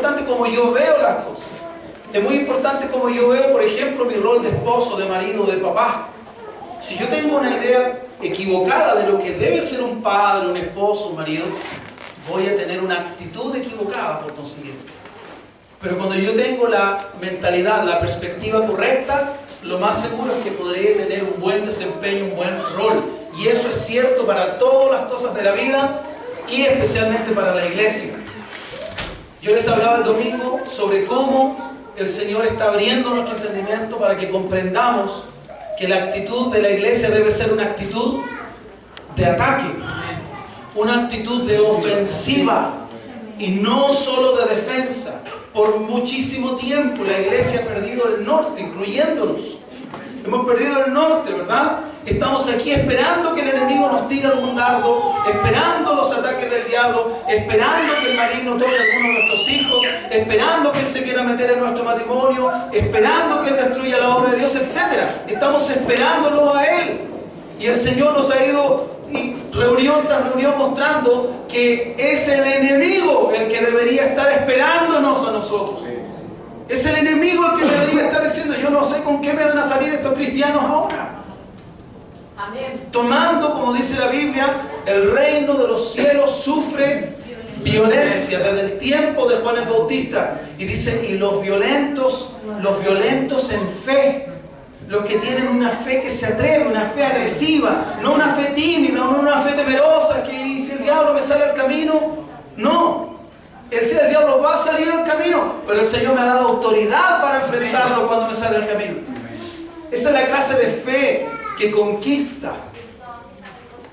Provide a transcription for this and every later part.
importante cómo yo veo las cosas. Es muy importante cómo yo veo, por ejemplo, mi rol de esposo, de marido, de papá. Si yo tengo una idea equivocada de lo que debe ser un padre, un esposo, un marido, voy a tener una actitud equivocada por consiguiente. Pero cuando yo tengo la mentalidad, la perspectiva correcta, lo más seguro es que podré tener un buen desempeño, un buen rol. Y eso es cierto para todas las cosas de la vida y especialmente para la iglesia. Yo les hablaba el domingo sobre cómo el Señor está abriendo nuestro entendimiento para que comprendamos que la actitud de la iglesia debe ser una actitud de ataque, una actitud de ofensiva y no solo de defensa. Por muchísimo tiempo la iglesia ha perdido el norte, incluyéndonos. Hemos perdido el norte, ¿verdad? Estamos aquí esperando que el enemigo nos tire algún dardo, esperando los ataques del diablo, esperando que el maligno toque a alguno de nuestros hijos, esperando que él se quiera meter en nuestro matrimonio, esperando que él destruya la obra de Dios, etc. Estamos esperándolo a él. Y el Señor nos ha ido reunión tras reunión mostrando que es el enemigo el que debería estar esperándonos a nosotros. Es el enemigo el que debería estar diciendo: yo no sé con qué me van a salir estos cristianos ahora. Amén. Tomando, como dice la Biblia, el reino de los cielos sufre violencia desde el tiempo de Juan el Bautista. Y dice: y los violentos en fe. Los que tienen una fe que se atreve, una fe agresiva, no una fe tímida, no una fe temerosa, que si el diablo me sale al camino, no. El diablo va a salir al camino, pero el Señor me ha dado autoridad para enfrentarlo cuando me sale al camino. Esa es la clase de fe que conquista.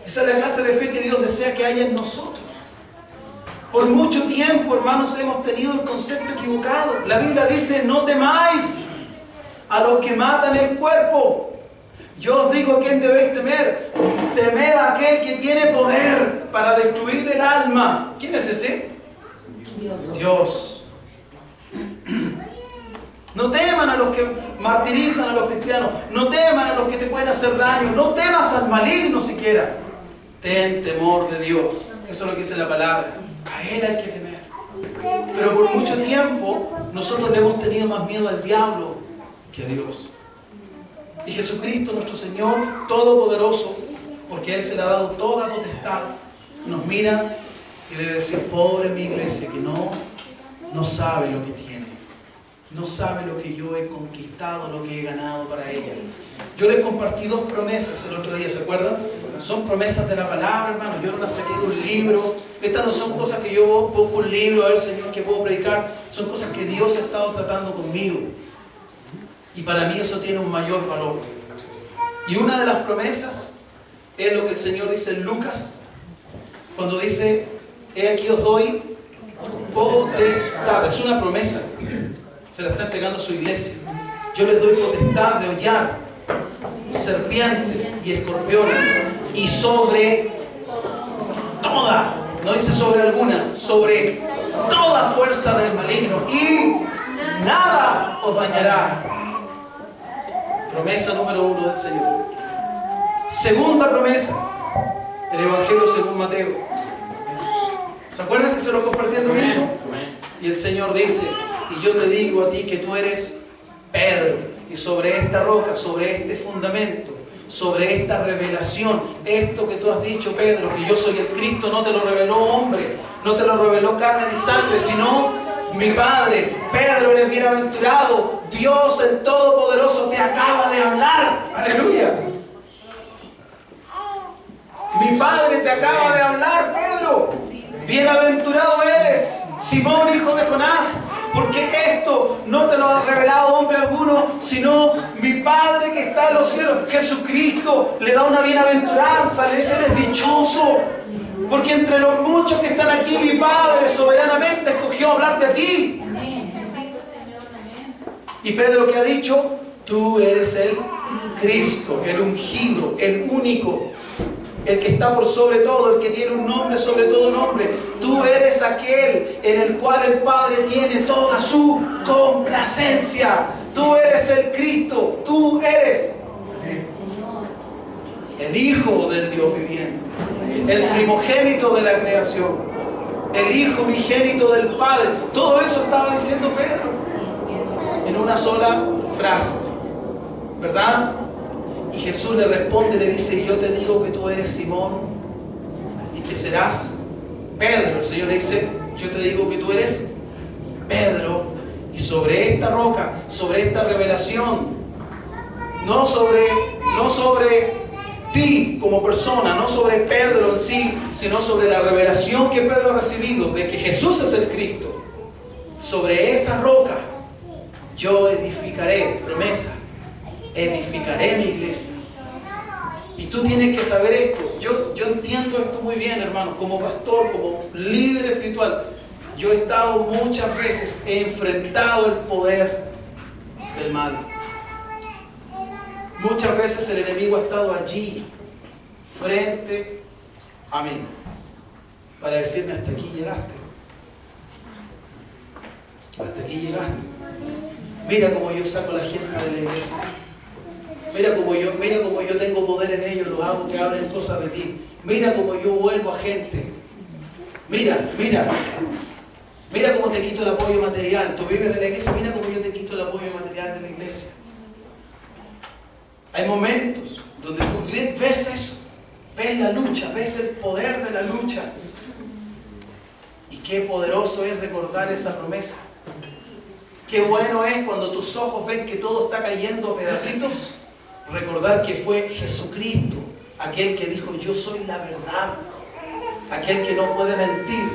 Esa es la clase de fe que Dios desea que haya en nosotros. Por mucho tiempo, hermanos, hemos tenido el concepto equivocado. La Biblia dice: no temáis a los que matan el cuerpo. Yo os digo a quién debéis temer. Temed a aquel que tiene poder para destruir el alma. ¿Quién es ese? Dios. No teman a los que martirizan a los cristianos. No teman a los que te pueden hacer daño. No temas al maligno siquiera. Ten temor de Dios. Eso es lo que dice la palabra. A Él hay que temer. Pero por mucho tiempo nosotros le hemos tenido más miedo al diablo que a Dios. Y Jesucristo, nuestro Señor Todopoderoso, porque Él se le ha dado toda potestad, nos mira y debe decir: pobre mi iglesia, que no sabe lo que tiene, no sabe lo que yo he conquistado, lo que he ganado para ella. Yo les compartí 2 promesas el otro día, ¿se acuerdan? Son promesas de la palabra, hermano. Yo no las saqué de un libro. Estas no son cosas que yo busco un libro a ver, Señor, que puedo predicar. Son cosas que Dios ha estado tratando conmigo. Y para mí eso tiene un mayor valor. Y una de las promesas es lo que el Señor dice en Lucas, cuando dice: he aquí os doy potestad. Es una promesa. Se la está entregando a su iglesia. Yo les doy potestad de hollar serpientes y escorpiones, y sobre toda, no dice sobre algunas, sobre toda fuerza del maligno, y nada os dañará. Promesa número 1 del Señor. Segunda promesa, el Evangelio según Mateo. ¿Se acuerdan que se lo compartí el domingo? Y el Señor dice: y yo te digo a ti que tú eres Pedro, y sobre esta roca, sobre este fundamento, sobre esta revelación, esto que tú has dicho, Pedro, que yo soy el Cristo, no te lo reveló hombre, no te lo reveló carne ni sangre, sino mi Padre. Pedro, eres bienaventurado. Dios el Todopoderoso te acaba de hablar. Aleluya. Mi Padre te acaba de hablar, Pedro. Bienaventurado eres, Simón, hijo de Jonás, porque esto no te lo ha revelado hombre alguno, sino mi Padre que está en los cielos. Jesucristo le da una bienaventuranza, le dice: eres dichoso, porque entre los muchos que están aquí, mi Padre soberanamente escogió hablarte a ti. Y Pedro, ¿qué ha dicho? Tú eres el Cristo, el ungido, el único, el que está por sobre todo, el que tiene un nombre sobre todo nombre. Tú eres aquel en el cual el Padre tiene toda su complacencia. Tú eres el Cristo, tú eres el Hijo del Dios viviente, el primogénito de la creación, el Hijo unigénito del Padre. Todo eso estaba diciendo Pedro? En una sola frase, ¿verdad? Y Jesús le responde, le dice, yo te digo que tú eres Simón y que serás Pedro. El Señor le dice, yo te digo que tú eres Pedro, y sobre esta roca, sobre esta revelación, no sobre ti como persona, no sobre Pedro en sí, sino sobre la revelación que Pedro ha recibido de que Jesús es el Cristo. Sobre esa roca yo edificaré, promesa, edificaré mi iglesia. Y tú tienes que saber esto. Yo entiendo esto muy bien, hermano, como pastor, como líder espiritual. Yo he estado muchas veces, he enfrentado el poder del mal. Muchas veces el enemigo ha estado allí, frente a mí, para decirme, hasta aquí llegaste. Hasta aquí llegaste. Mira cómo yo saco a la gente de la iglesia. Mira cómo yo tengo poder en ellos, los hago que hablen cosas de ti. Mira cómo yo vuelvo a gente. Mira cómo te quito el apoyo material. Tú vives de la iglesia, mira cómo yo te quito el apoyo material de la iglesia. Hay momentos donde tú ves eso, ves la lucha, ves el poder de la lucha. Y qué poderoso es recordar esa promesa. Qué bueno es cuando tus ojos ven que todo está cayendo a pedacitos, recordar que fue Jesucristo, aquel que dijo, yo soy la verdad, aquel que no puede mentir,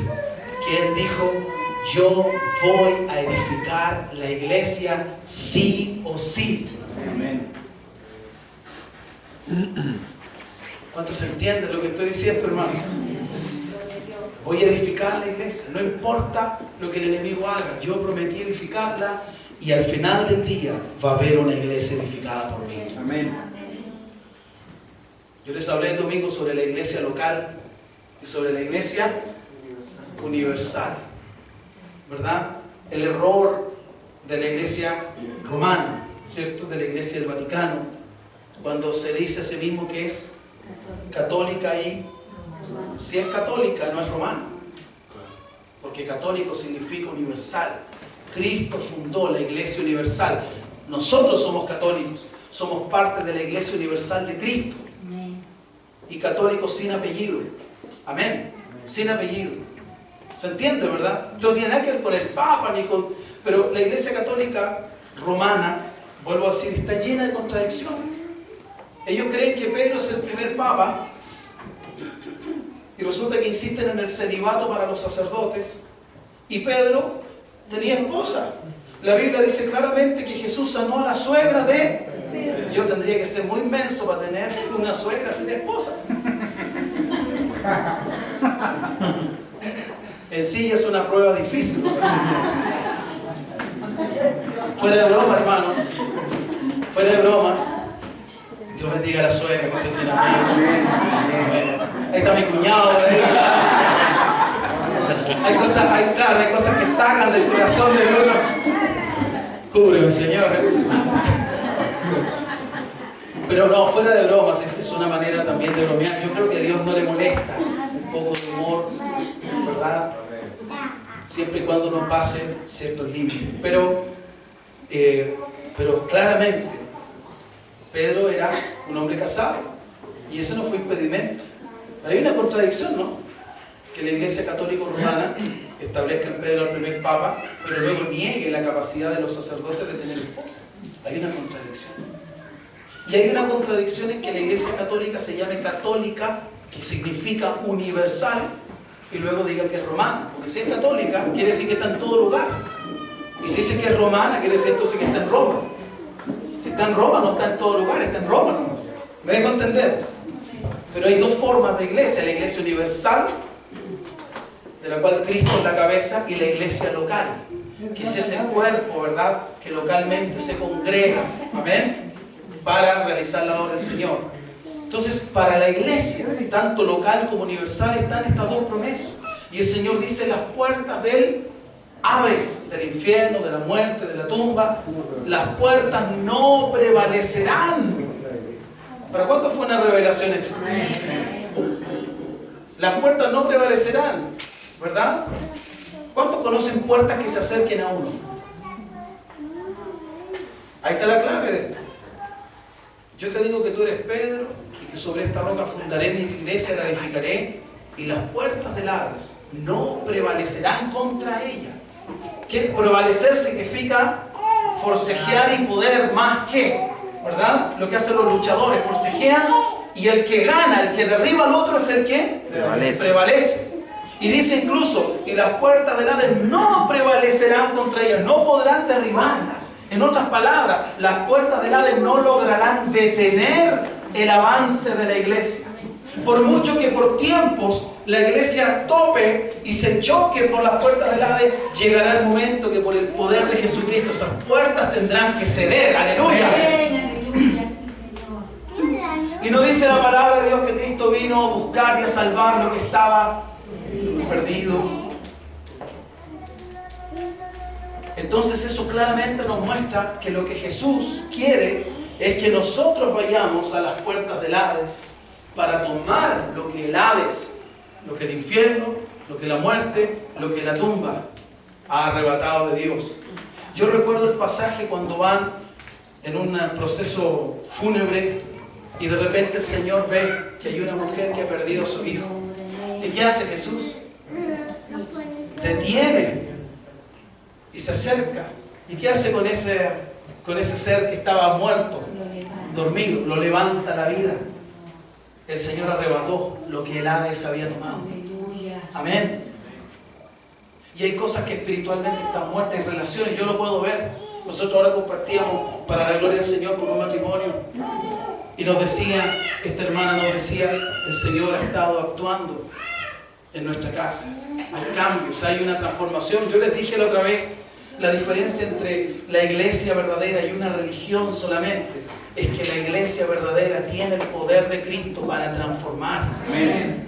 que Él dijo, yo voy a edificar la iglesia sí o sí. Amén. ¿Cuántos entienden lo que estoy diciendo, hermano? Voy a edificar la iglesia, no importa lo que el enemigo haga, yo prometí edificarla y al final del día va a haber una iglesia edificada por mí. Amén. Yo les hablé el domingo sobre la iglesia local y sobre la iglesia universal, ¿verdad? El error de la iglesia romana, ¿cierto? De la iglesia del Vaticano, cuando se dice a sí mismo que es católica y si es católica no es romana, porque católico significa universal. Cristo fundó la iglesia universal. Nosotros somos católicos, somos parte de la iglesia universal de Cristo. Y católicos sin apellido. Amén. Sin apellido. ¿Se entiende, verdad? No tiene nada que ver con el Papa ni con... Pero la iglesia católica romana, vuelvo a decir, está llena de contradicciones. Ellos creen que Pedro es el primer Papa y resulta que insisten en el celibato para los sacerdotes y Pedro tenía esposa. La Biblia dice claramente que Jesús sanó a la suegra de Pedro. Yo tendría que ser muy inmenso para tener una suegra sin esposa. En sí es una prueba difícil, ¿no? Fuera de broma, hermanos, fuera de bromas, Dios bendiga a la suegra, que ustedes dicen amén. Ahí está mi cuñado, hay cosas que sacan del corazón del uno. Cúbreme, Señor. Pero no, fuera de bromas, es una manera también de bromear. Yo creo que a Dios no le molesta un poco de humor, ¿verdad? Siempre y cuando no pasen ciertos límites. Pero claramente, Pedro era un hombre casado y ese no fue impedimento. Hay una contradicción, ¿no? Que la Iglesia Católica Romana establezca en Pedro al primer Papa, pero luego niegue la capacidad de los sacerdotes de tener esposa. Hay una contradicción. Y hay una contradicción en que la Iglesia Católica se llame católica, que significa universal, y luego diga que es romana. Porque si es católica, quiere decir que está en todo lugar. Y si dice que es romana, quiere decir entonces que está en Roma. Si está en Roma, no está en todo lugar, está en Roma nomás. ¿Me dejo entender? Pero hay dos formas de iglesia: la iglesia universal, de la cual Cristo es la cabeza, y la iglesia local, que es ese cuerpo, ¿verdad?, que localmente se congrega, amén, para realizar la obra del Señor. Entonces, para la iglesia, tanto local como universal, están estas dos promesas. Y el Señor dice: las puertas del Hades, del infierno, de la muerte, de la tumba, las puertas no prevalecerán. ¿Para cuánto fue una revelación eso? Las puertas no prevalecerán, ¿verdad? ¿Cuántos conocen puertas que se acerquen a uno? Ahí está la clave de esto. Yo te digo que tú eres Pedro y que sobre esta roca fundaré mi iglesia, la edificaré y las puertas del Hades no prevalecerán contra ella. ¿Qué? Prevalecer significa forcejear y poder más que, ¿verdad? Lo que hacen los luchadores, forcejean y el que gana, el que derriba al otro es el que prevalece. Y dice incluso que las puertas del Hades no prevalecerán contra ella, no podrán derribarlas. En otras palabras, las puertas del Hades no lograrán detener el avance de la iglesia. Por mucho que por tiempos la iglesia tope y se choque por las puertas del Hades, llegará el momento que por el poder de Jesucristo esas puertas tendrán que ceder. ¡Aleluya! Aleluya, sí, Señor. Y no dice la palabra de Dios que Cristo vino a buscar y a salvar lo que estaba perdido. Entonces eso claramente nos muestra que lo que Jesús quiere es que nosotros vayamos a las puertas del Hades para tomar lo que el Hades, lo que el infierno, lo que la muerte, lo que la tumba ha arrebatado de Dios. Yo recuerdo el pasaje cuando van en un proceso fúnebre y de repente el Señor ve que hay una mujer que ha perdido a su hijo. ¿Y qué hace Jesús? Detiene y se acerca. ¿Y qué hace con ese ser que estaba muerto, dormido? Lo levanta a la vida. El Señor arrebató lo que el Hades había tomado. Amén. Y hay cosas que espiritualmente están muertas, hay relaciones, yo lo puedo ver. Nosotros ahora compartíamos para la gloria del Señor con un matrimonio y nos decía, esta hermana nos decía, el Señor ha estado actuando en nuestra casa. Hay cambios, hay una transformación. Yo les dije la otra vez, la diferencia entre la iglesia verdadera y una religión solamente es que la iglesia verdadera tiene el poder de Cristo para transformar. Amén.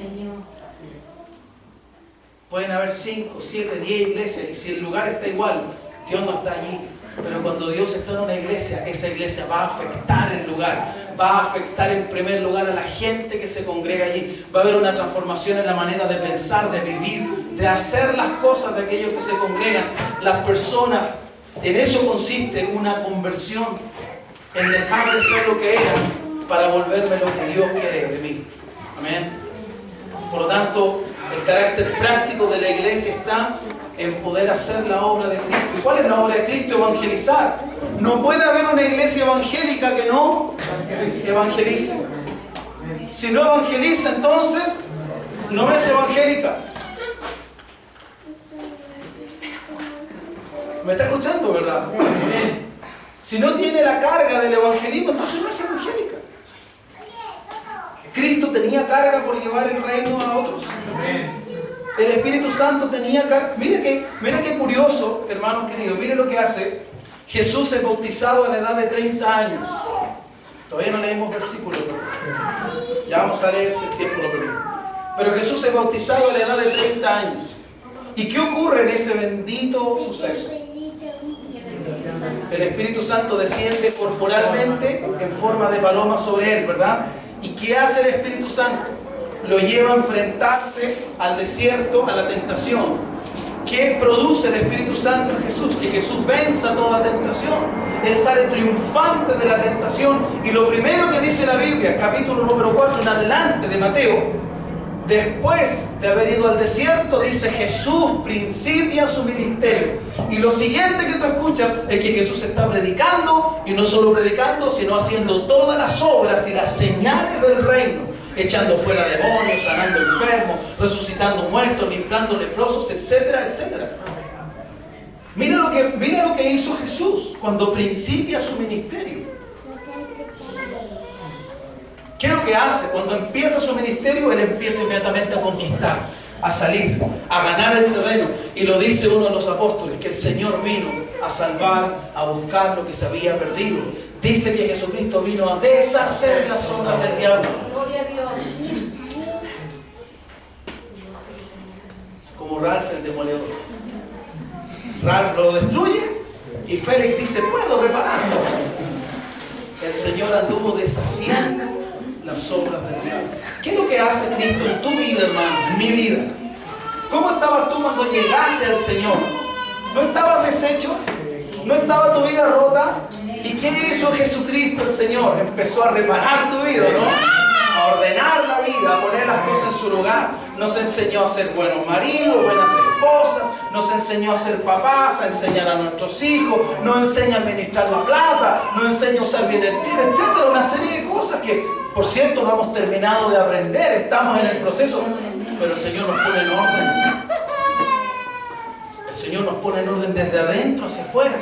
Pueden haber 5, 7, 10 iglesias y si el lugar está igual, Dios no está allí. Pero cuando Dios está en una iglesia, esa iglesia va a afectar el lugar, va a afectar en primer lugar a la gente que se congrega allí. Va a haber una transformación en la manera de pensar, de vivir, de hacer las cosas de aquellos que se congregan. Las personas, en eso consiste una conversión, en dejar de ser lo que era para volverme lo que Dios quiere de mí. Amén. Por lo tanto, el carácter práctico de la iglesia está en poder hacer la obra de Cristo. ¿Y cuál es la obra de Cristo? Evangelizar. No puede haber una iglesia evangélica que no evangelice. Si no evangeliza, entonces no es evangélica. ¿Me está escuchando, verdad? Si no tiene la carga del evangelismo, entonces no es evangélica. Cristo tenía carga por llevar el reino a otros. El Espíritu Santo tenía carga. Mire qué curioso, hermanos queridos. Mire lo que hace. Jesús es bautizado a la edad de 30 años. Todavía no leemos versículos. Ya vamos a leer si el tiempo lo permite. Pero Jesús es bautizado a la edad de 30 años. ¿Y qué ocurre en ese bendito suceso? El Espíritu Santo desciende corporalmente en forma de paloma sobre él, ¿verdad? ¿Y qué hace el Espíritu Santo? Lo lleva a enfrentarse al desierto, a la tentación. ¿Qué produce el Espíritu Santo en Jesús? Que Jesús venza toda tentación. Él sale triunfante de la tentación. Y lo primero que dice la Biblia, capítulo número 4 en adelante de Mateo, después de haber ido al desierto, dice Jesús principia su ministerio. Y lo siguiente que tú escuchas es que Jesús está predicando, y no solo predicando, sino haciendo todas las obras y las señales del reino. Echando fuera demonios, sanando enfermos, resucitando muertos, limpiando leprosos, etcétera, etcétera. Mira lo que hizo Jesús cuando principia su ministerio. ¿Qué es lo que hace? Cuando empieza su ministerio, Él empieza inmediatamente a conquistar, a salir, a ganar el terreno. Y lo dice uno de los apóstoles, que el Señor vino a salvar, a buscar lo que se había perdido. Dice que Jesucristo vino a deshacer las obras del diablo. Gloria a Dios. Como Ralph el demoledor. Ralph lo destruye y Félix dice, puedo repararlo. El Señor anduvo deshaciendo las obras del diablo. ¿Qué es lo que hace Cristo en tu vida, hermano? En mi vida. ¿Cómo estabas tú cuando llegaste al Señor? ¿No estabas deshecho? ¿No estaba tu vida rota? ¿Y qué hizo Jesucristo el Señor? Empezó a reparar tu vida, ¿no? A ordenar la vida, a poner las cosas en su lugar. Nos enseñó a ser buenos maridos, buenas esposas, nos enseñó a ser papás, a enseñar a nuestros hijos, nos enseña a administrar la plata, nos enseña a usar bien el tiro, etc. Una serie de cosas que, por cierto, no hemos terminado de aprender, estamos en el proceso, pero el Señor nos pone en orden. El Señor nos pone en orden desde adentro hacia afuera.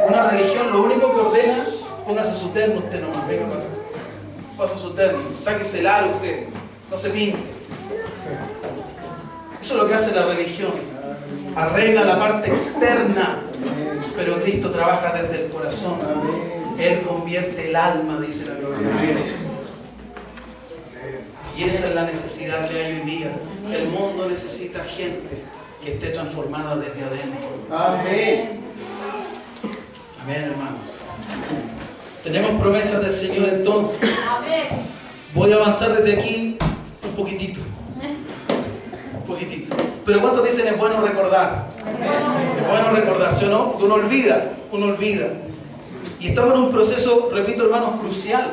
Una religión lo único que ordena, póngase su terno usted nomás, venga para acá. Póngase su terno, sáquese el aro usted, no se pinte. Eso es lo que hace la religión. Arregla la parte externa, pero Cristo trabaja desde el corazón. Él convierte el alma, dice la Biblia. Y esa es la necesidad que hay hoy día. El mundo necesita gente que esté transformada desde adentro. Amén. Amén, hermanos. Tenemos promesas del Señor entonces. Voy a avanzar desde aquí un poquitito. Un poquitito. Pero ¿cuántos dicen es bueno recordar? Es bueno recordar, ¿sí o no? Porque uno olvida. Y estamos en un proceso, repito hermanos, crucial.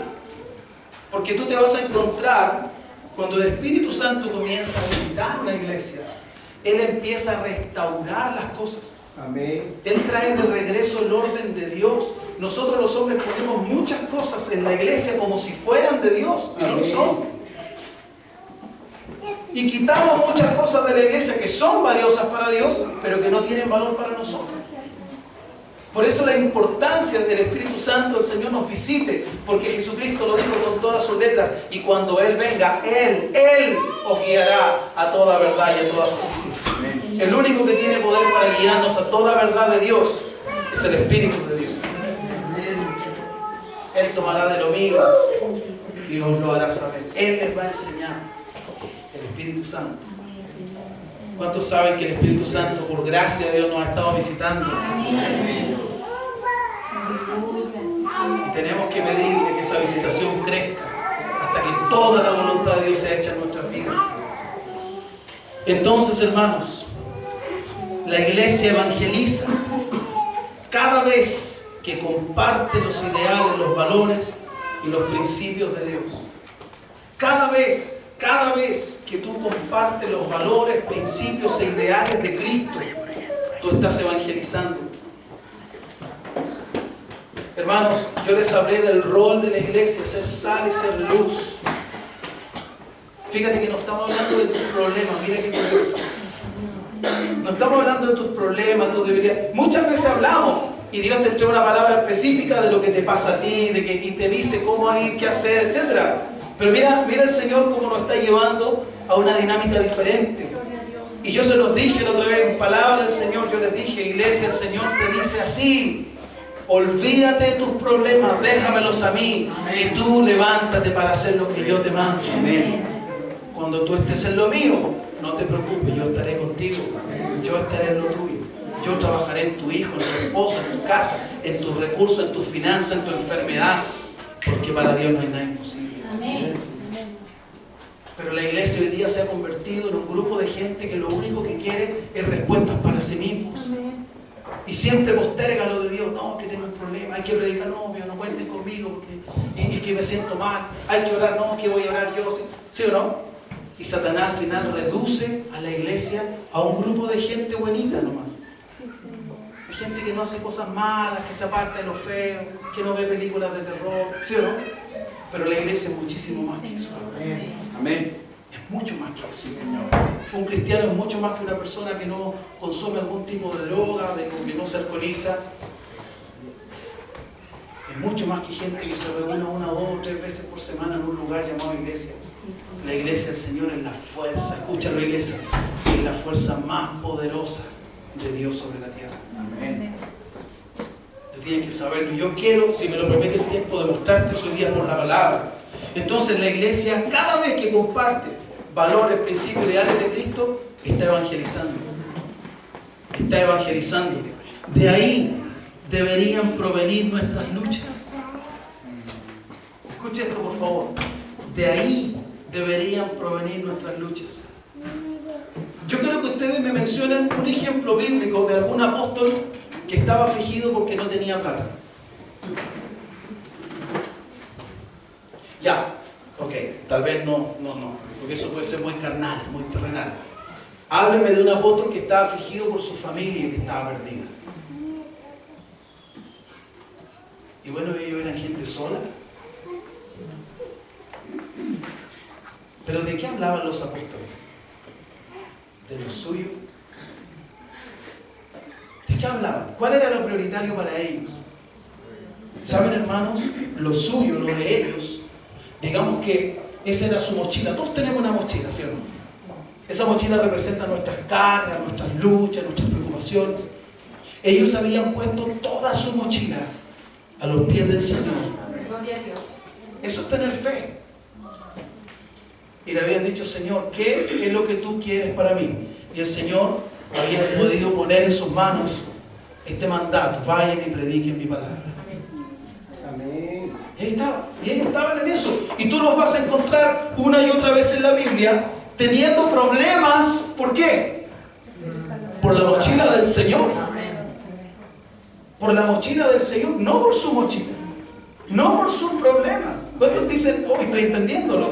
Porque tú te vas a encontrar, cuando el Espíritu Santo comienza a visitar una iglesia, Él empieza a restaurar las cosas. Amén. Él trae de regreso el orden de Dios. Nosotros los hombres ponemos muchas cosas en la iglesia como si fueran de Dios, y no lo son. Y quitamos muchas cosas de la iglesia que son valiosas para Dios, pero que no tienen valor para nosotros. Por eso la importancia del Espíritu Santo, el Señor nos visite, porque Jesucristo lo dijo con todas sus letras, y cuando Él venga, Él os guiará a toda verdad y a toda justicia. El único que tiene poder para guiarnos a toda verdad de Dios es el Espíritu de Dios. Él tomará de lo mío y os lo hará saber. Él les va a enseñar, el Espíritu Santo. ¿Cuántos saben que el Espíritu Santo, por gracia de Dios, nos ha estado visitando? Y tenemos que pedirle que esa visitación crezca hasta que toda la voluntad de Dios sea hecha en nuestras vidas. Entonces, hermanos, la iglesia evangeliza cada vez que comparte los ideales, los valores y los principios de Dios. Cada vez que tú compartes los valores, principios e ideales de Cristo, tú estás evangelizando. Hermanos, yo les hablé del rol de la iglesia, ser sal y ser luz. Fíjate que no estamos hablando de tus problemas, mira qué curioso. No estamos hablando de tus problemas, tus debilidades. Muchas veces hablamos y Dios te entrega una palabra específica de lo que te pasa a ti, y te dice cómo hay que hacer, etc. Pero mira el Señor cómo nos está llevando a una dinámica diferente. Y yo se los dije la otra vez en palabra del Señor, yo les dije, iglesia, el Señor te dice así: olvídate de tus problemas, déjamelos a mí, y tú levántate para hacer lo que yo te mando. Cuando tú estés en lo mío, no te preocupes, yo estaré contigo, yo estaré en lo tuyo. Yo trabajaré en tu hijo, en tu esposo, en tu casa, en tus recursos, en tus finanzas, en tu enfermedad, porque para Dios no hay nada imposible. Pero la iglesia hoy día se ha convertido en un grupo de gente que lo único que quiere es respuestas para sí mismos. Y siempre posterga lo de Dios. No, que tengo un problema, hay que predicar, no cuenten conmigo, porque es que me siento mal. Hay que orar, no, que voy a orar yo, ¿sí o no? Y Satanás al final reduce a la iglesia a un grupo de gente buenita nomás. De gente que no hace cosas malas, que se aparta de lo feo, que no ve películas de terror, ¿sí o no? Pero la iglesia es muchísimo más que eso. Amén. Es mucho más que eso. Un cristiano es mucho más que una persona que no consume algún tipo de droga, que no se alcoholiza. Es mucho más que gente que se reúne 1, 2 o 3 veces por semana en un lugar llamado iglesia. La iglesia del Señor es la fuerza, escúchalo iglesia, es la fuerza más poderosa de Dios sobre la tierra. Amén. Tú tienes que saberlo. Yo quiero, si me lo permite el tiempo, demostrarte eso hoy día por la palabra. Entonces la iglesia, cada vez que comparte valores, principios, ideales de Cristo, está evangelizando. Está evangelizando. De ahí deberían provenir nuestras luchas. Escuche esto, por favor. De ahí deberían provenir nuestras luchas. Yo quiero que ustedes me mencionen un ejemplo bíblico de algún apóstol que estaba afligido porque no tenía plata. Ya, ok, tal vez no, porque eso puede ser muy carnal, muy terrenal. Háblenme de un apóstol que estaba afligido por su familia y que estaba perdida. Y bueno, ellos eran gente sola. Pero ¿de qué hablaban los apóstoles? ¿De lo suyo? ¿De qué hablaban? ¿Cuál era lo prioritario para ellos? ¿Saben, hermanos? Lo suyo, lo de ellos, digamos que esa era su mochila. Todos tenemos una mochila, ¿cierto? Esa mochila representa nuestras cargas, nuestras luchas, nuestras preocupaciones. Ellos habían puesto toda su mochila a los pies del Señor. Gloria a Dios. Eso es tener fe. Y le habían dicho, Señor, ¿qué es lo que tú quieres para mí? Y el Señor había podido poner en sus manos este mandato: vayan y prediquen mi palabra. Amén. Y ahí estaba. Y ellos estaban en eso. Y tú los vas a encontrar una y otra vez en la Biblia teniendo problemas. ¿Por qué? Por la mochila del Señor. Por la mochila del Señor, no por su mochila, no por su problema. ¿Cuántos dicen, oh, estoy entendiéndolo?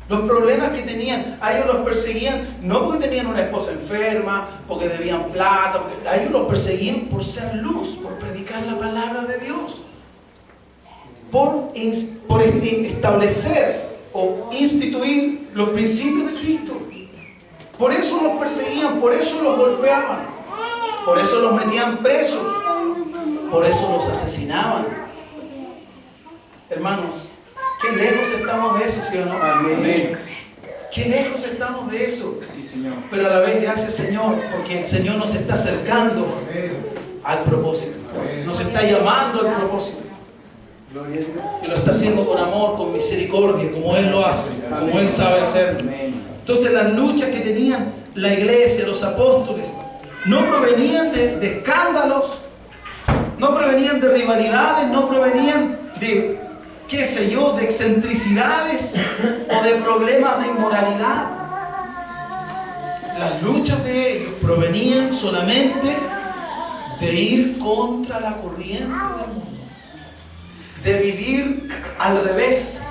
Los problemas que tenían, a ellos los perseguían no porque tenían una esposa enferma, porque debían plata, a ellos los perseguían por ser luz, por predicar la palabra de Dios, por establecer o instituir los principios de Cristo. Por eso los perseguían, por eso los golpeaban, por eso los metían presos, por eso los asesinaban. Hermanos, qué lejos estamos de eso, ¿sí o no? Amén. Qué lejos estamos de eso. Sí, Señor. Pero a la vez, gracias, Señor, porque el Señor nos está acercando al propósito. Nos está llamando al propósito. Gloria a Dios. Y lo está haciendo con amor, con misericordia, como Él lo hace, como Él sabe hacerlo. Amén. Entonces las luchas que tenían la iglesia, los apóstoles, no provenían de escándalos, no provenían de rivalidades, no provenían de, qué sé yo, de excentricidades o de problemas de inmoralidad. Las luchas de ellos provenían solamente de ir contra la corriente del mundo, de vivir al revés.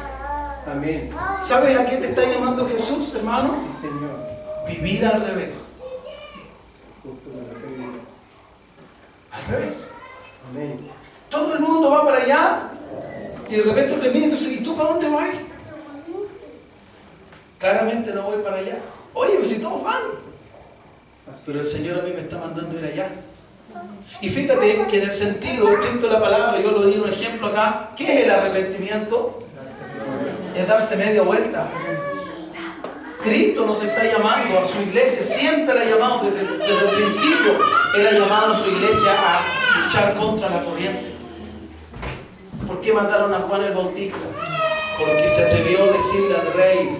Amén. ¿Sabes a qué te está llamando Jesús, hermano? Sí, Señor. Vivir al revés. Justo me refiero. Al revés. Amén. Todo el mundo va para allá y de repente te mira y tú dices, ¿y tú para dónde vas? Claramente no voy para allá. Oye, pues si todos van. Pero el Señor a mí me está mandando ir allá. Y fíjate que en el sentido estricto de la palabra, yo lo di en un ejemplo acá, ¿qué es el arrepentimiento? Es darse media vuelta. Cristo nos está llamando a su iglesia, siempre la ha llamado desde el principio. Él ha llamado a su iglesia a luchar contra la corriente. ¿Por qué mataron a Juan el Bautista? Porque se atrevió a decirle al rey,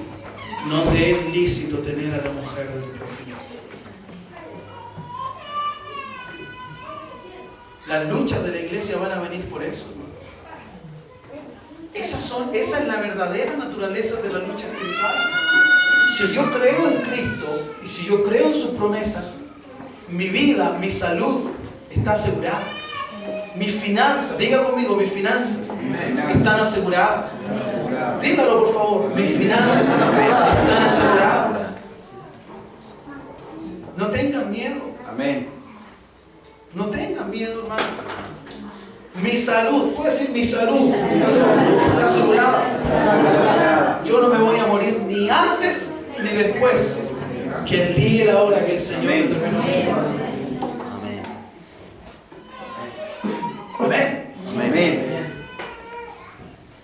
no te es lícito tener a la mujer de tu prójimo. Las luchas de la iglesia van a venir por eso, hermano. Esa es la verdadera naturaleza de la lucha espiritual. Si yo creo en Cristo y si yo creo en sus promesas, mi vida, mi salud está asegurada. Mis finanzas, diga conmigo, mis finanzas están aseguradas. Dígalo por favor, mis finanzas están aseguradas. No tengan miedo. Amén. No tengan miedo, hermano. Mi salud, puede decir mi salud, está asegurada. Yo no me voy a morir ni antes ni después que el día y la hora que el Señor determinó. Amén. Amén.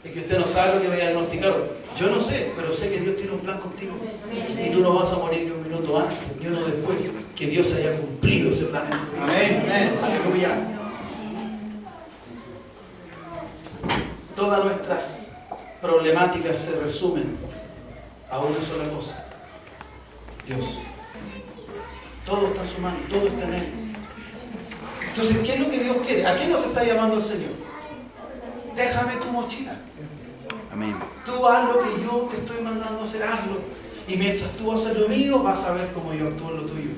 Es que usted no sabe lo que voy a diagnosticar. Yo no sé, pero sé que Dios tiene un plan contigo. Y tú no vas a morir ni un minuto antes, ni uno después, que Dios haya cumplido ese plan en tu vida. Amén. Aleluya. Todas nuestras problemáticas se resumen a una sola cosa: Dios. Todo está en su mano, todo está en Él. Entonces, ¿qué es lo que Dios quiere? ¿A qué nos está llamando el Señor? Déjame tu mochila. Amén. Tú haz lo que yo te estoy mandando a hacer, hazlo. Y mientras tú haces lo mío, vas a ver cómo yo actúo en lo tuyo.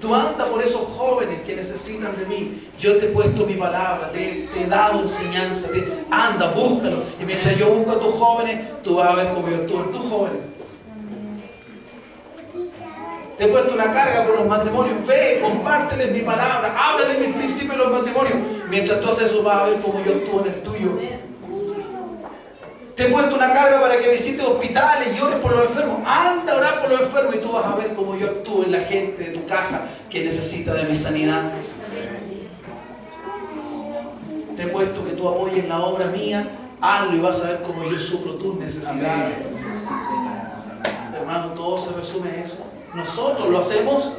Tú anda por esos jóvenes que necesitan de mí. Yo te he puesto mi palabra, te he dado enseñanza. Anda, búscalo. Y mientras yo busco a tus jóvenes, tú vas a ver cómo yo actúo en tus jóvenes. Te he puesto una carga por los matrimonios. Ve, compárteles mi palabra, háblales mis principios de los matrimonios. Mientras tú haces eso, vas a ver cómo yo actúo en el tuyo. Te he puesto una carga para que visites hospitales y llores por los enfermos. Anda a orar por los enfermos y tú vas a ver cómo yo actúo en la gente de tu casa que necesita de mi sanidad. Te he puesto que tú apoyes la obra mía. Hazlo y vas a ver cómo yo suplo tus necesidades. Hermano, todo se resume a eso. Nosotros lo hacemos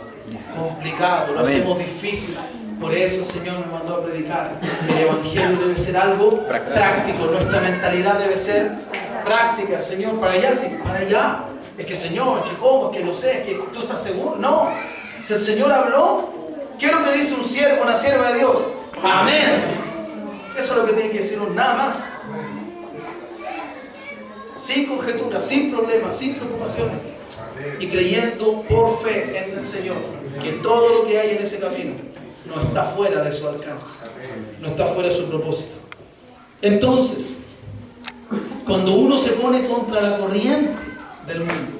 complicado, lo hacemos difícil. Por eso el Señor me mandó a predicar. El Evangelio debe ser algo práctico. Nuestra mentalidad debe ser práctica. Señor, para allá, sí, para allá. Es que Señor, es que cómo, es que no sé, es que tú estás seguro. No. Si el Señor habló, ¿qué es lo que dice un siervo, una sierva de Dios? Amén. Eso es lo que tiene que decir uno, nada más. Sin conjeturas, sin problemas, sin preocupaciones. Y creyendo por fe en el Señor que todo lo que hay en ese camino no está fuera de su alcance, no está fuera de su propósito. Entonces, cuando uno se pone contra la corriente del mundo,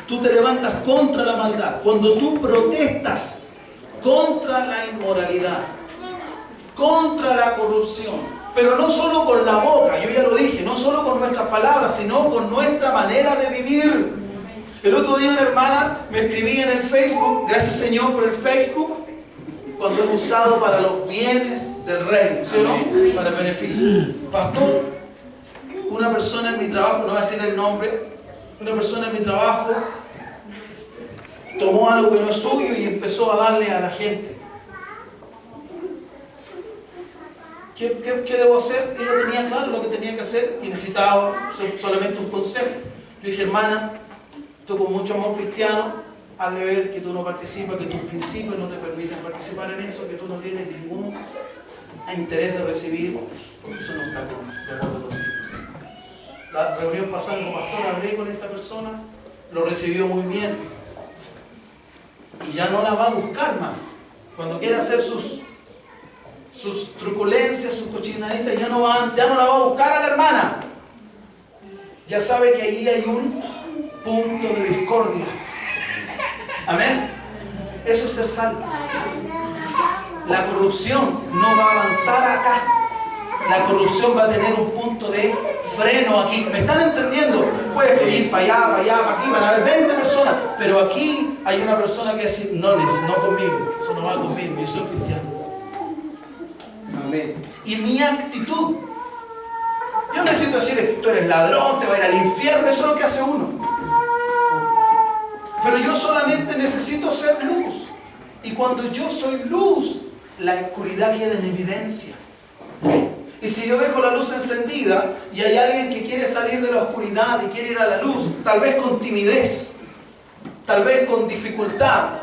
tú te levantas contra la maldad, cuando tú protestas contra la inmoralidad, contra la corrupción, pero no solo con la boca, yo ya lo dije, no solo con nuestras palabras, sino con nuestra manera de vivir. El otro día una hermana me escribía en el Facebook, gracias Señor por el Facebook, cuando es usado para los bienes del reino, ¿sí o no? Para el beneficio. Pastor, una persona en mi trabajo, no voy a decir el nombre, una persona en mi trabajo tomó algo que no es suyo y empezó a darle a la gente. ¿Qué debo hacer? Ella tenía claro lo que tenía que hacer y necesitaba solamente un consejo. Yo dije, hermana, tú con mucho amor cristiano, hazle ver que tú no participas, que tus principios no te permiten participar en eso, que tú no tienes ningún interés de recibir, porque eso no está de acuerdo contigo. La reunión pasada como pastor hablé con esta persona, lo recibió muy bien y ya no la va a buscar más. Cuando quiera hacer sus truculencias, sus cochinaditas, ya no la va a buscar a la hermana. Ya sabe que ahí hay un punto de discordia. Amén. Eso es ser salvo. La corrupción no va a avanzar acá. La corrupción va a tener un punto de freno aquí. ¿Me están entendiendo? Puede fluir para allá, para aquí, van a haber 20 personas, pero aquí hay una persona que dice, no conmigo, eso no va conmigo, yo soy cristiano. Amén. Y mi actitud, yo necesito decir, tú eres ladrón, te va a ir al infierno, eso es lo que hace uno. Pero yo solamente necesito ser luz. Y cuando yo soy luz, la oscuridad queda en evidencia. Y si yo dejo la luz encendida y hay alguien que quiere salir de la oscuridad y quiere ir a la luz, tal vez con timidez, tal vez con dificultad,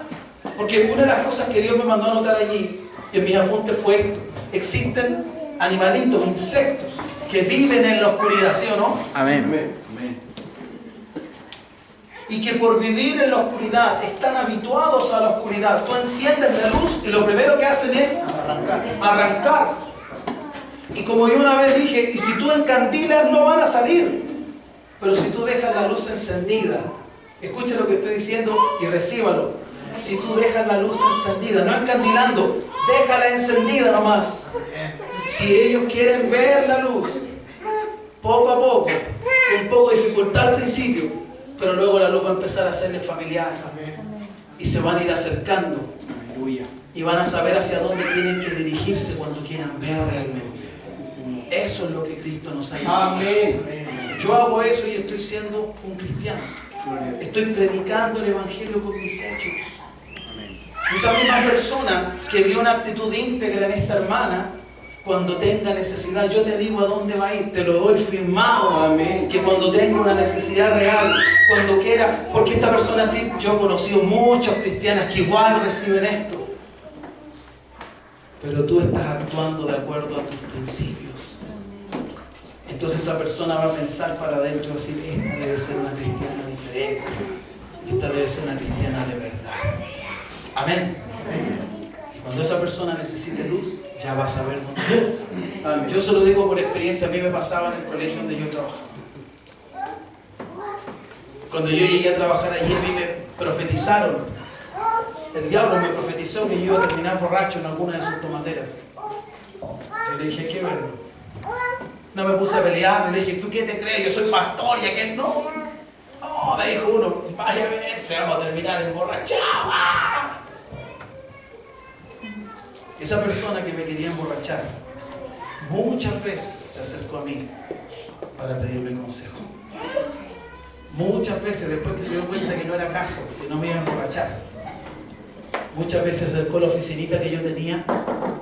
porque una de las cosas que Dios me mandó a anotar allí, en mis apuntes fue esto: existen animalitos, insectos, que viven en la oscuridad, ¿sí o no? Amén. Amén. Y que por vivir en la oscuridad están habituados a la oscuridad. Tú enciendes la luz y lo primero que hacen es arrancar. Y como yo una vez dije, y si tú encandilas no van a salir, pero si tú dejas la luz encendida, escucha lo que estoy diciendo y recíbalo. Si tú dejas la luz encendida, no encandilando, déjala encendida nomás. Si ellos quieren ver la luz, poco a poco, con un poco de dificultad al principio, pero luego la luz va a empezar a hacerles familiar y se van a ir acercando y van a saber hacia dónde tienen que dirigirse cuando quieran ver realmente. Eso es lo que Cristo nos ha llamado. Amén. Yo hago eso y estoy siendo un cristiano. Estoy predicando el Evangelio con mis hechos. Esa misma persona que vio una actitud íntegra en esta hermana, cuando tenga necesidad, yo te digo a dónde va a ir, te lo doy firmado. Amén. Que cuando tenga una necesidad real, cuando quiera, porque esta persona sí, yo he conocido muchas cristianas que igual reciben esto, pero tú estás actuando de acuerdo a tus principios. Entonces esa persona va a pensar para adentro, va a decir, esta debe ser una cristiana diferente, esta debe ser una cristiana de verdad. Amén. Y cuando esa persona necesite luz, ya va a saber dónde está. Yo se lo digo por experiencia, a mí me pasaba en el colegio donde yo trabajaba. Cuando yo llegué a trabajar allí, a mí me profetizaron. El diablo me profetizó que yo iba a terminar borracho en alguna de sus tomateras. Yo le dije, ¿qué verdad? No me puse a pelear, le dije, ¿tú qué te crees? Yo soy pastor y aquel no. No, me dijo uno, vaya a ver, te vamos a terminar emborrachado. Esa persona que me quería emborrachar, muchas veces se acercó a mí para pedirme consejo. Muchas veces, después que se dio cuenta que no era caso, que no me iba a emborrachar, muchas veces se acercó a la oficinita que yo tenía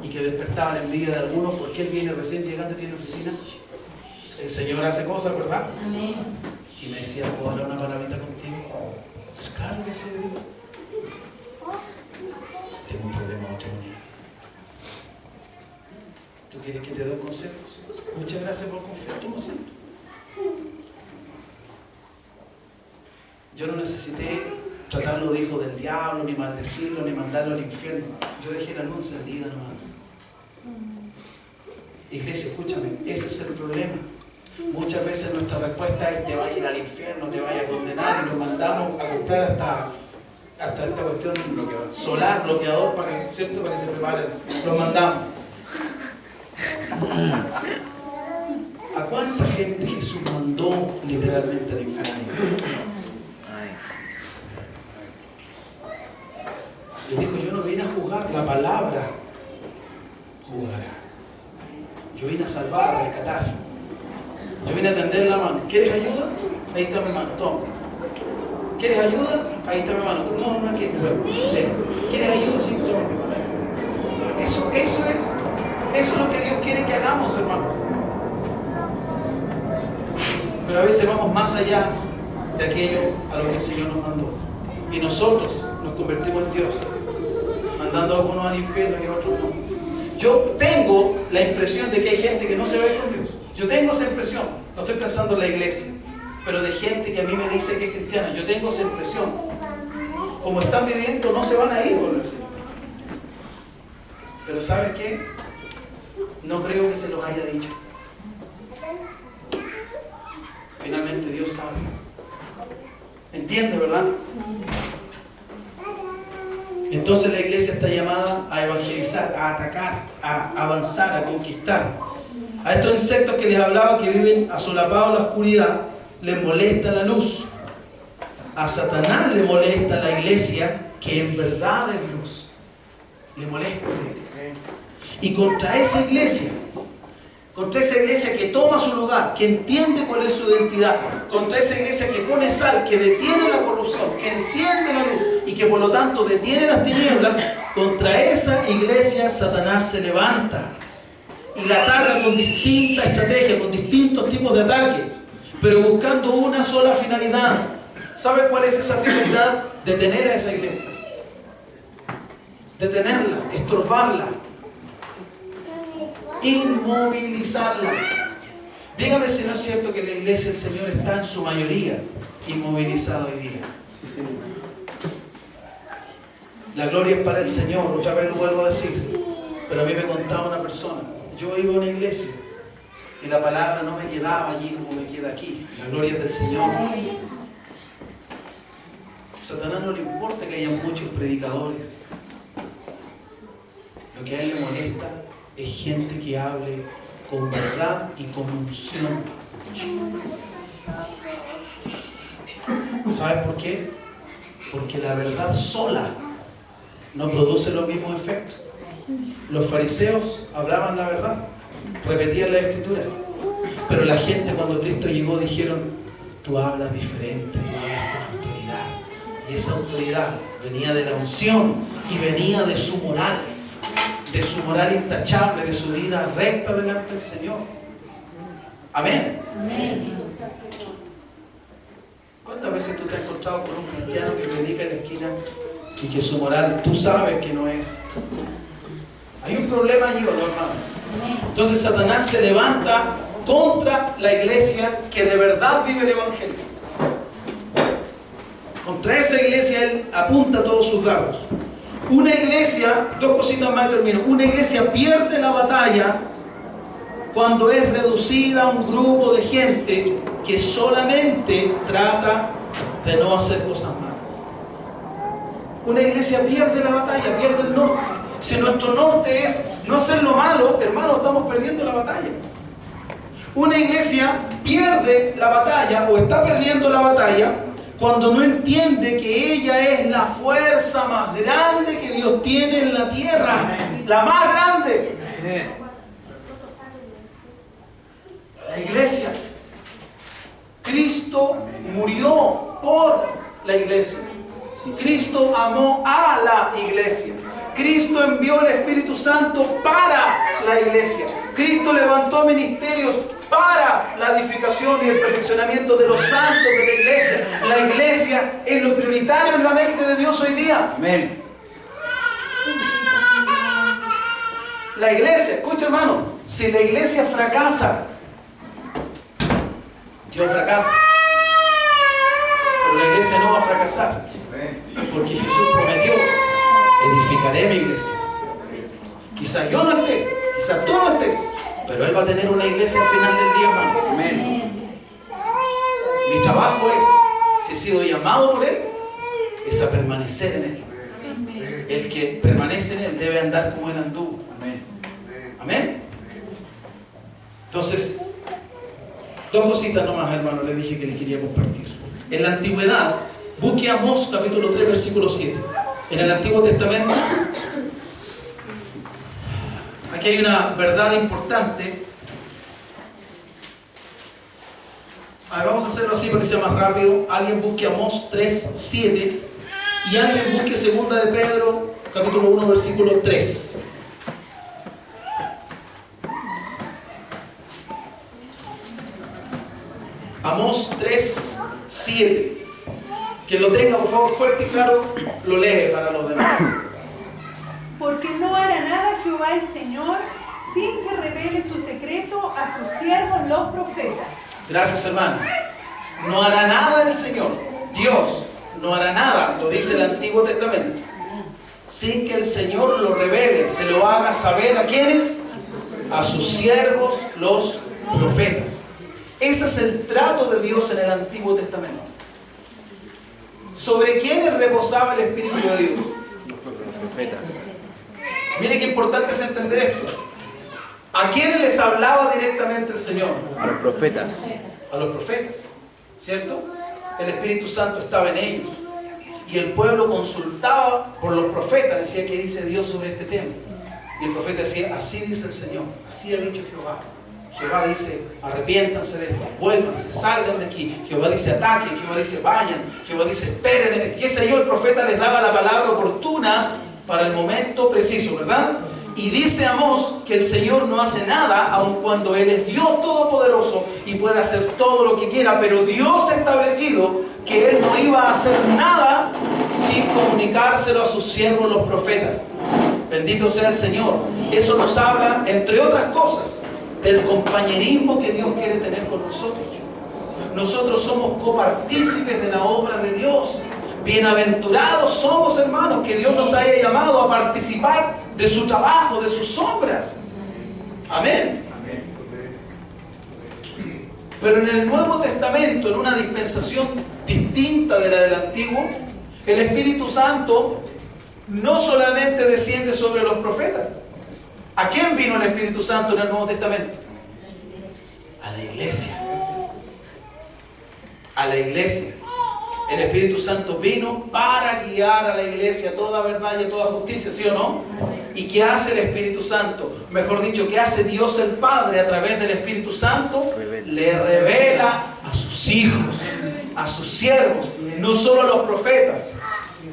y que despertaba la envidia de algunos porque él viene recién llegando y tiene oficina. El Señor hace cosas, ¿verdad? Amén. Y me decía, ¿puedo hablar una palabrita contigo? Pues claro que sí, digo. Tengo un problema matrimonial. ¿Tú quieres que te dé un consejo? Sí. Muchas gracias por confiar. ¿Cómo siento? Yo no necesité tratarlo de hijo del diablo, ni maldecirlo, ni mandarlo al infierno. Yo dejé la luz encendida nomás. Iglesia, escúchame, ese es el problema. Muchas veces nuestra respuesta es te va a ir al infierno, te vaya a condenar y nos mandamos a comprar hasta esta cuestión solar, bloqueador, para que, ¿cierto? Para que se preparen. Los mandamos. ¿A cuánta gente Jesús mandó literalmente al infierno? Le dijo, yo no vine a juzgar, la palabra juzgará. Yo vine a salvar, a rescatar. Yo vine a tender la mano. ¿Quieres ayuda? Ahí está mi mano, toma. ¿Quieres ayuda? Ahí está mi mano. No, no quiero. Ven. ¿Quieres ayuda? Sí, toma mi mano. Eso es lo que Dios quiere que hagamos, hermanos. Pero a veces vamos más allá de aquello a lo que el Señor nos mandó. Y nosotros nos convertimos en Dios, mandando a algunos al infierno y a otros no. Yo tengo la impresión de que hay gente que no se va a ir con Dios. Yo tengo esa impresión. No estoy pensando en la iglesia, pero de gente que a mí me dice que es cristiana. Yo tengo esa impresión. Como están viviendo, no se van a ir con el Señor. Pero ¿sabes qué? No creo que se los haya dicho. Finalmente Dios sabe. ¿Entiende, verdad? Entonces la iglesia está llamada a evangelizar, a atacar, a avanzar, a conquistar. A estos insectos que les hablaba, que viven asolapados en la oscuridad, les molesta la luz. A Satanás le molesta la iglesia, que en verdad es luz. Le molesta esa iglesia. Y contra esa iglesia que toma su lugar, que entiende cuál es su identidad, contra esa iglesia que pone sal, que detiene la corrupción, que enciende la luz y que por lo tanto detiene las tinieblas, contra esa iglesia Satanás se levanta y la ataca con distintas estrategias, con distintos tipos de ataque, pero buscando una sola finalidad. ¿Sabe cuál es esa finalidad? Detener a esa iglesia, detenerla, estorbarla, inmovilizarla. Dígame si no es cierto que la iglesia del Señor está en su mayoría inmovilizada hoy día. La gloria es para el Señor, otra vez lo vuelvo a decir. Pero a mí me contaba una persona, yo iba a una iglesia y la palabra no me quedaba allí como me queda aquí. La gloria es del Señor. A Satanás no le importa que haya muchos predicadores. Lo que a él le molesta es gente que hable con verdad y con unción. ¿Sabes por qué? Porque la verdad sola no produce los mismos efectos. Los fariseos hablaban la verdad, repetían la escritura, pero la gente cuando Cristo llegó dijeron, tú hablas diferente, tú hablas con autoridad. Y esa autoridad venía de la unción y venía de su moral intachable, de su vida recta delante del Señor. Amén. Amén. ¿Cuántas veces tú te has encontrado con un cristiano que predica en la esquina y que su moral tú sabes que no es? ¿Hay un problema allí o no, hermano? Entonces Satanás se levanta contra la iglesia que de verdad vive el Evangelio. Contra esa iglesia Él apunta todos sus dardos. Una iglesia, dos cositas más y termino. Una iglesia pierde la batalla cuando es reducida a un grupo de gente que solamente trata de no hacer cosas malas. Una iglesia pierde la batalla, pierde el norte. Si nuestro norte es no hacer lo malo, hermano, estamos perdiendo la batalla. Una iglesia pierde la batalla o está perdiendo la batalla cuando no entiende que ella es la fuerza más grande que Dios tiene en la tierra. La más grande. La iglesia. Cristo murió por la iglesia. Cristo amó a la iglesia. Cristo envió el Espíritu Santo para la iglesia. Cristo levantó ministerios para la edificación y el perfeccionamiento de los santos de la iglesia. La iglesia es lo prioritario en la mente de Dios hoy día. Amén. La iglesia, escucha hermano, si la iglesia fracasa, Dios fracasa. Pero la iglesia no va a fracasar. Porque Jesús prometió, edificaré mi iglesia. Quizás yo no esté, quizás tú no estés, pero Él va a tener una iglesia al final del día, hermano. Amén. Mi trabajo es, si he sido llamado por Él, es a permanecer en Él. El que permanece en Él debe andar como Él anduvo. Amén. Amén. Entonces, dos cositas nomás, hermano, les dije que les quería compartir. En la antigüedad, busque Amós capítulo 3, versículo 7. En el Antiguo Testamento, aquí hay una verdad importante. A ver, vamos a hacerlo así para que sea más rápido. Alguien busque Amós 3, 7 y alguien busque segunda de Pedro capítulo 1, versículo 3. Amós 3, 7. Quien lo tenga, por favor, fuerte y claro, lo lee para los demás. Porque no hará nada Jehová el Señor sin que revele su secreto a sus siervos los profetas. Gracias, hermano. No hará nada el Señor, Dios, no hará nada, lo dice el Antiguo Testamento, sin que el Señor lo revele, se lo haga saber ¿a quiénes? A sus siervos, los profetas. Ese es el trato de Dios en el Antiguo Testamento. ¿Sobre quiénes reposaba el Espíritu de Dios? Los profetas. Mire qué importante es entender esto. ¿A quiénes les hablaba directamente el Señor? A los profetas. A los profetas, ¿cierto? El Espíritu Santo estaba en ellos. Y el pueblo consultaba por los profetas, decía qué dice Dios sobre este tema. Y el profeta decía, así dice el Señor, así ha dicho Jehová. Jehová dice, arrepiéntanse de esto, vuélvanse, salgan de aquí. Jehová dice, ataquen, Jehová dice, vayan. Jehová dice, esperen. Qué sé yo, el profeta les daba la palabra oportuna para el momento preciso, ¿verdad? Y dice Amós que el Señor no hace nada, aun cuando Él es Dios todopoderoso y puede hacer todo lo que quiera, pero Dios ha establecido que Él no iba a hacer nada sin comunicárselo a sus siervos los profetas. Bendito sea el Señor. Eso nos habla, entre otras cosas, del compañerismo que Dios quiere tener con nosotros. Nosotros somos copartícipes de la obra de Dios. Bienaventurados somos, hermanos, que Dios nos haya llamado a participar de su trabajo, de sus obras. Amén. Pero en el Nuevo Testamento, en una dispensación distinta de la del Antiguo, el Espíritu Santo no solamente desciende sobre los profetas. ¿A quién vino el Espíritu Santo en el Nuevo Testamento? A la iglesia. A la iglesia. El Espíritu Santo vino para guiar a la iglesia a toda verdad y a toda justicia, ¿sí o no? ¿Y qué hace el Espíritu Santo? Mejor dicho, ¿qué hace Dios el Padre a través del Espíritu Santo? Le revela a sus hijos, a sus siervos, no solo a los profetas,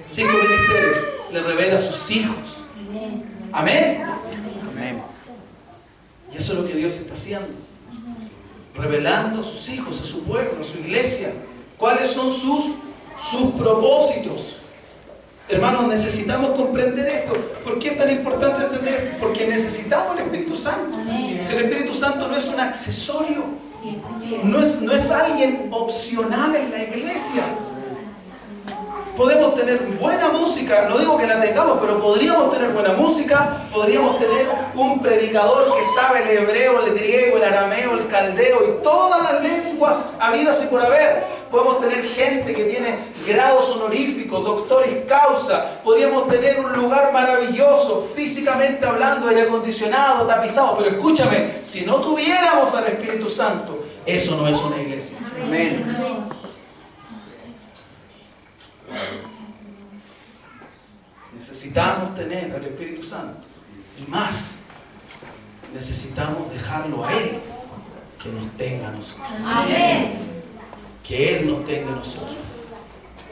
5 ministerios, le revela a sus hijos. Amén. Amén. Y eso es lo que Dios está haciendo, revelando a sus hijos, a su pueblo, a su iglesia. ¿Cuáles son sus propósitos? Hermanos, necesitamos comprender esto. ¿Por qué es tan importante entender esto? Porque necesitamos el Espíritu Santo. Amén. Si el Espíritu Santo no es un accesorio, Sí, Señor. no es alguien opcional en la iglesia. Podemos tener buena música, no digo que la tengamos, pero podríamos tener buena música, podríamos tener un predicador que sabe el hebreo, el griego, el arameo, el caldeo y todas las lenguas habidas y por haber. Podemos tener gente que tiene grados honoríficos, doctoris causa. Podríamos tener un lugar maravilloso, físicamente hablando, aire acondicionado, tapizado. Pero escúchame, si no tuviéramos al Espíritu Santo, eso no es una iglesia. Amén. Necesitamos tener al Espíritu Santo. Y más, necesitamos dejarlo a Él que nos tenga a nosotros. Amén. Que Él nos tenga a nosotros.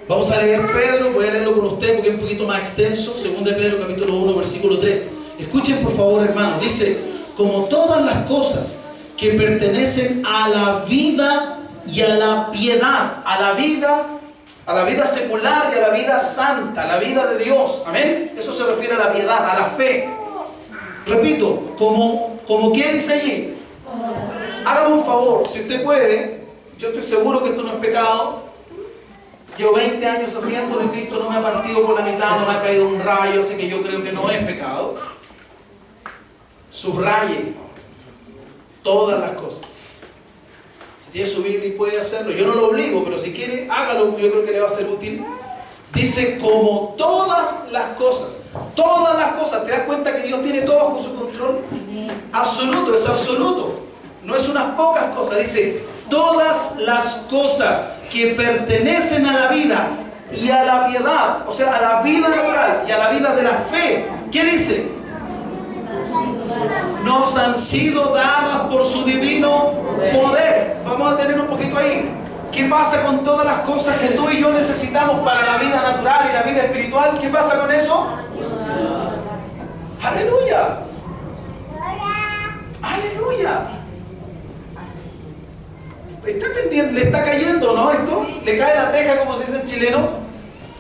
Vamos a leer Pedro, voy a leerlo con usted porque es un poquito más extenso. 2 de Pedro capítulo 1 versículo 3. Escuchen por favor, hermanos. Dice, como todas las cosas que pertenecen a la vida y a la piedad, a la vida secular y a la vida santa, a la vida de Dios. Amén. Eso se refiere a la piedad, a la fe. Repito, como ¿qué dice allí? Hágame un favor, si usted puede. Yo estoy seguro que esto no es pecado. Llevo 20 años haciéndolo y Cristo no me ha partido por la mitad, no me ha caído un rayo, así que yo creo que no es pecado. Subraye todas las cosas. Si tiene su Biblia y puede hacerlo, yo no lo obligo, pero si quiere, hágalo, yo creo que le va a ser útil. Dice, como todas las cosas, ¿te das cuenta que Dios tiene todo bajo su control? Absoluto, es absoluto, no es unas pocas cosas, dice, todas las cosas que pertenecen a la vida y a la piedad, o sea, a la vida natural y a la vida de la fe, ¿qué dice? Nos han sido dadas por su divino poder. Vamos a tener un poquito ahí. ¿Qué pasa con todas las cosas que tú y yo necesitamos para la vida natural y la vida espiritual? ¿Qué pasa con eso? ¡Aleluya! ¡Aleluya! ¿Está entendiendo? ¿Le está cayendo, no, esto? ¿Le cae la teja, como se dice en chileno?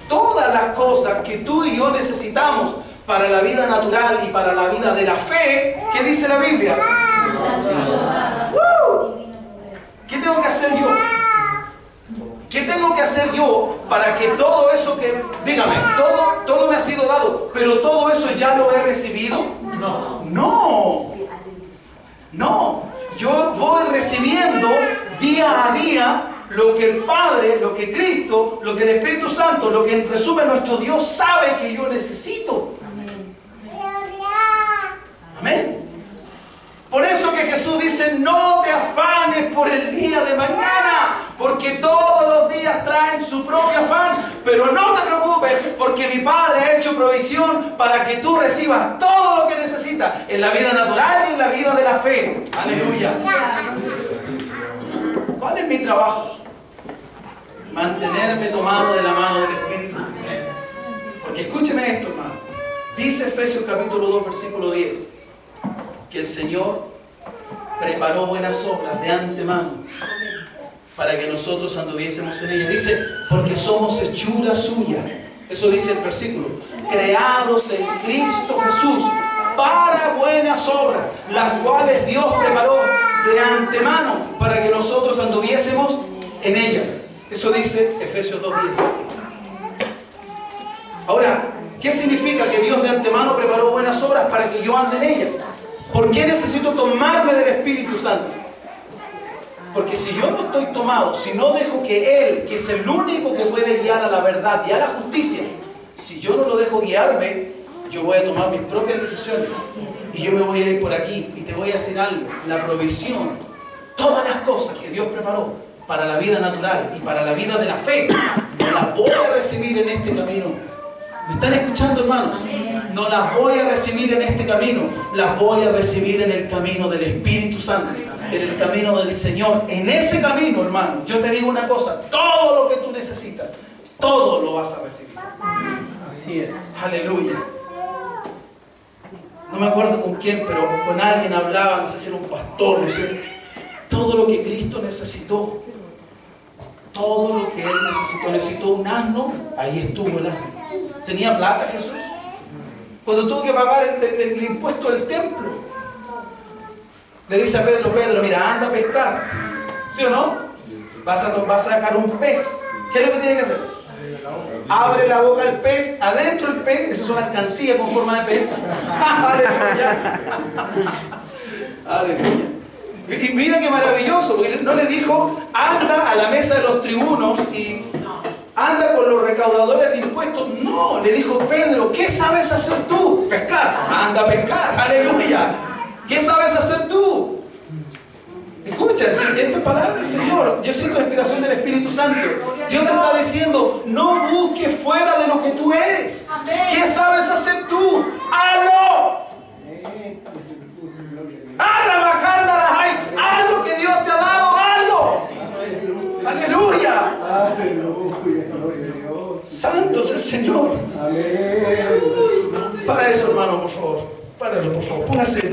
Todas las cosas que tú y yo necesitamos para la vida natural y para la vida de la fe, ¿qué dice la Biblia? ¿Qué tengo que hacer yo? ¿Qué tengo que hacer yo para que todo eso que, dígame, todo me ha sido dado, pero todo eso ya lo he recibido? No. Yo voy recibiendo día a día lo que el Padre, lo que Cristo, lo que el Espíritu Santo, lo que en resumen nuestro Dios sabe que yo necesito. Amén. Por eso que Jesús dice, no te afanes por el día de mañana, porque todos los días traen su propio afán, pero no te preocupes, porque mi Padre ha hecho provisión para que tú recibas todo lo que necesitas en la vida natural y en la vida de la fe. Aleluya. ¿Cuál es mi trabajo? Mantenerme tomado de la mano del Espíritu. Porque escúcheme esto, hermano. Dice Efesios capítulo 2, versículo 10, que el Señor preparó buenas obras de antemano para que nosotros anduviésemos en ellas. Dice, porque somos hechura suya. Eso dice el versículo. Creados en Cristo Jesús para buenas obras, las cuales Dios preparó de antemano para que nosotros anduviésemos en ellas. Eso dice Efesios 2:10. Ahora, ¿qué significa que Dios de antemano preparó buenas obras para que yo ande en ellas? ¿Por qué necesito tomarme del Espíritu Santo? Porque si yo no estoy tomado, si no dejo que Él, que es el único que puede guiar a la verdad y a la justicia, si yo no lo dejo guiarme, yo voy a tomar mis propias decisiones y yo me voy a ir por aquí. Y te voy a decir algo, la provisión, todas las cosas que Dios preparó para la vida natural y para la vida de la fe, no las voy a recibir en este camino. ¿Me están escuchando, hermanos? No las voy a recibir en este camino, las voy a recibir en el camino del Espíritu Santo, en el camino del Señor. En ese camino, hermano, yo te digo una cosa, todo lo que tú necesitas, todo lo vas a recibir. Así es. Aleluya. No me acuerdo con quién, pero con alguien hablaba, no sé si era un pastor, no sé, todo lo que Cristo necesitó, todo lo que Él necesitó un asno, ahí estuvo el asno. ¿Tenía plata Jesús? Cuando tuvo que pagar el impuesto del templo, le dice a Pedro, Pedro, mira, anda a pescar. ¿Sí o no? Vas a sacar un pez. ¿Qué es lo que tiene que hacer? Abre la boca del pez, adentro del pez, esa es una alcancía con forma de pez. Aleluya. Aleluya. Y mira qué maravilloso, porque no le dijo, anda a la mesa de los tribunos y anda con los recaudadores de impuestos. No, le dijo, Pedro, ¿qué sabes hacer tú? Pescar. Anda a pescar. Aleluya. ¿Qué sabes hacer tú? Escucha, esta es palabra del Señor. Yo siento la inspiración del Espíritu Santo. Dios te está diciendo, no busques fuera de lo que tú eres. ¿Qué sabes hacer tú? ¡Hazlo! ¡Haz lo que Dios te ha dado! ¡Hazlo! ¡Aleluya! Santo es el Señor. Para eso, hermano, por favor. Páralo, por favor. Póngase.